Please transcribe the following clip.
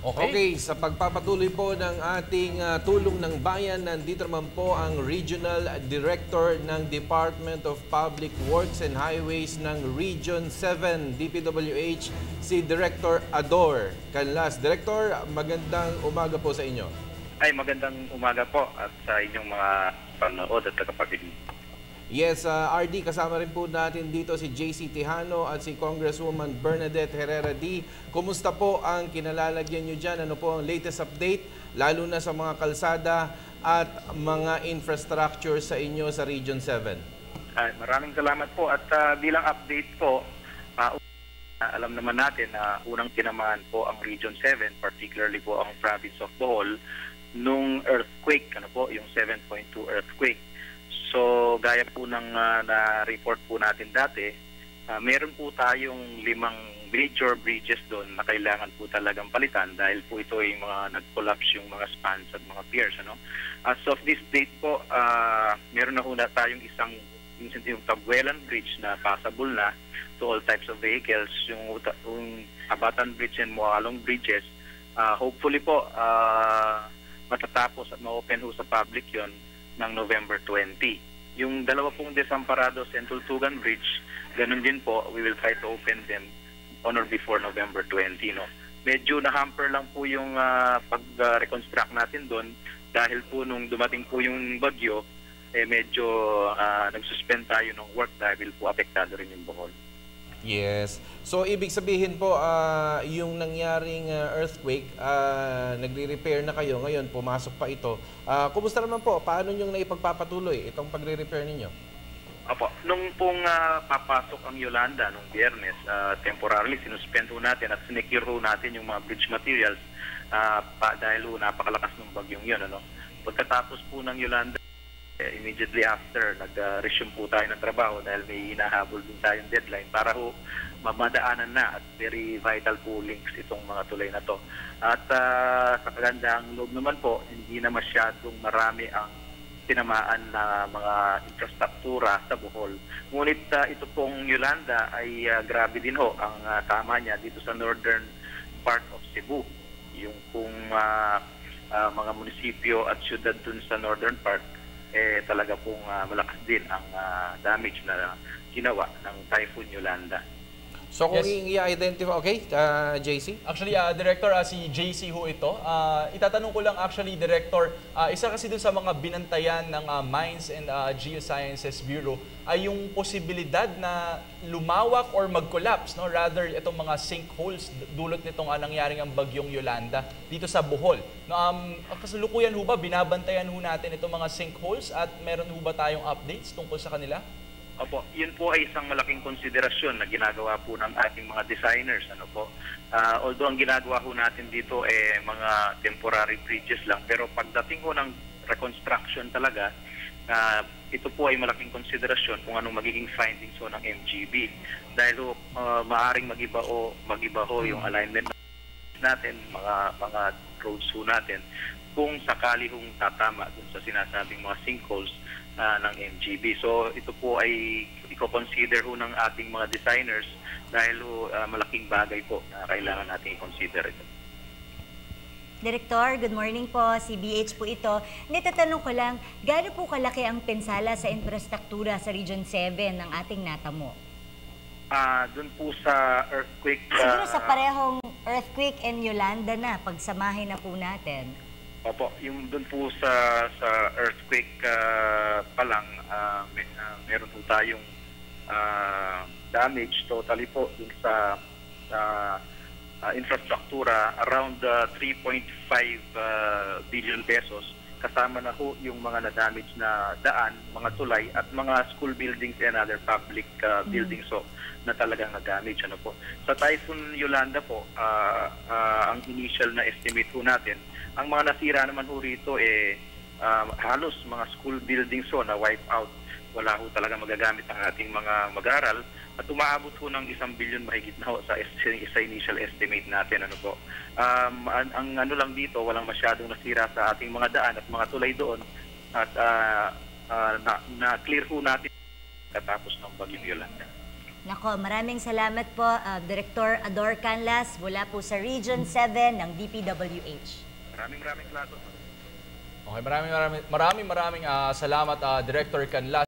Okay, sa pagpapatuloy po ng ating tulong ng bayan, nandito naman po ang Regional Director ng Department of Public Works and Highways ng Region 7, DPWH, si Director Ador Canlas. Director, magandang umaga po sa inyo. Ay, magandang umaga po at sa inyong mga panood at tagapakinig. Yes, RD, kasama rin po natin dito si JC Tejano at si Congresswoman Bernadette Herrera D. Kumusta po ang kinalalagyan nyo dyan? Ano po ang latest update, lalo na sa mga kalsada at mga infrastructure sa inyo sa Region 7? Maraming salamat po at bilang update po, alam naman natin na unang tinamaan po ang Region 7, particularly po ang province of Bohol, nung earthquake, yung 7.2 earthquake. So, gaya po ng na-report po natin dati, meron po tayong 5 major bridges doon na kailangan po talagang palitan dahil po ito ay mga nag-collapse yung mga spans at mga piers. As of this date po, meron na una tayong yung Tabuelan Bridge na passable na to all types of vehicles. Yung Abatan Bridge and Moalong Bridges, hopefully po matatapos at ma-open ho sa public yon ng November 20. Yung dalawa pong Desamparados and Tultugan Bridge, ganun din po, we will try to open them on or before November 20. Medyo na-hamper lang po yung pag-reconstruct natin doon dahil po nung dumating po yung bagyo, medyo nag-suspend tayo ng work dahil po apektado rin yung Bohol. Yes. So, ibig sabihin po, yung nangyaring earthquake, nagre-repair na kayo. Ngayon, pumasok pa ito. Kumusta naman po? Paano nyo naipagpapatuloy itong pagre-repair ninyo? Opo. Nung pong papasok ang Yolanda nung Biyernes, temporarily sinuspend ho natin at sinecure ho natin yung mga bridge materials dahil napakalakas ng bagyong yun. Pagkatapos po ng Yolanda, immediately after, nag-resume po tayo ng trabaho dahil may hinahabol din tayong deadline para ho mamadaanan na at very vital po links itong mga tulay na to. At sa kagandahang loob naman po, hindi na masyadong marami ang tinamaan na mga infrastruktura sa Bohol. Ngunit ito pong Yolanda ay grabe din ho ang tama niya dito sa northern part of Cebu. Yung pong mga munisipyo at syudad dun sa northern part, talaga pong malakas din ang damage na ginawa ng Typhoon Yolanda. So kung i-identify, okay, JC? Actually, Director, si JC ho ito. Itatanong ko lang actually, Director, isa kasi dun sa mga binantayan ng Mines and Geosciences Bureau ay yung posibilidad na lumawak or mag-collapse, no? Rather, itong mga sinkholes dulot nitong nangyaring ang bagyong Yolanda dito sa Bohol. No, kasalukuyan ho ba, binabantayan ho natin itong mga sinkholes at meron ho ba tayong updates tungkol sa kanila? Opo, yun po ay isang malaking konsiderasyon na ginagawa po ng ating mga designers. Although ang ginagawa po natin dito mga temporary bridges lang, pero pagdating po ng reconstruction talaga, ito po ay malaking konsiderasyon kung anong magiging findings ng MGB. Dahil maaring mag-iba ho yung alignment natin, mga roads ho natin, kung sakali hong tatama dun sa sinasabing mga sinkholes ng MGB. So ito po ay i-consider ho ng ating mga designers dahil malaking bagay po na kailangan natin i-consider ito. Director, good morning po. CBH po ito. Nitatanong ko lang, gaano po kalaki ang pinsala sa infrastruktura sa Region 7 ng ating natamo? Doon po sa earthquake... Siguro sa parehong earthquake and Yolanda na, pagsamahin na po natin. Opo, yung doon po sa earthquake pa lang, meron po tayong damage totally po dun sa infrastruktura around 3.5 billion pesos. Kasama na ho yung mga na-damage na daan, mga tulay at mga school buildings and other public buildings na talagang na-damage. Sa Typhoon Yolanda po, ang initial na estimate po natin, ang mga nasira naman ho rito halos mga school buildings na wipe out. Wala ho talaga magagamit ang ating mga mag-aaral at umaabot ho ng 1 billion mahigit na ho sa initial estimate natin. Ang lang dito, walang masyadong nasira sa ating mga daan at mga tulay doon at na-clear ho natin katapos ng bagyong Yolanda. Nako, maraming salamat po, Director Ador Canlas, mula po sa Region 7 ng DPWH. Maraming salamat. Okay, maraming salamat, Director Canlas.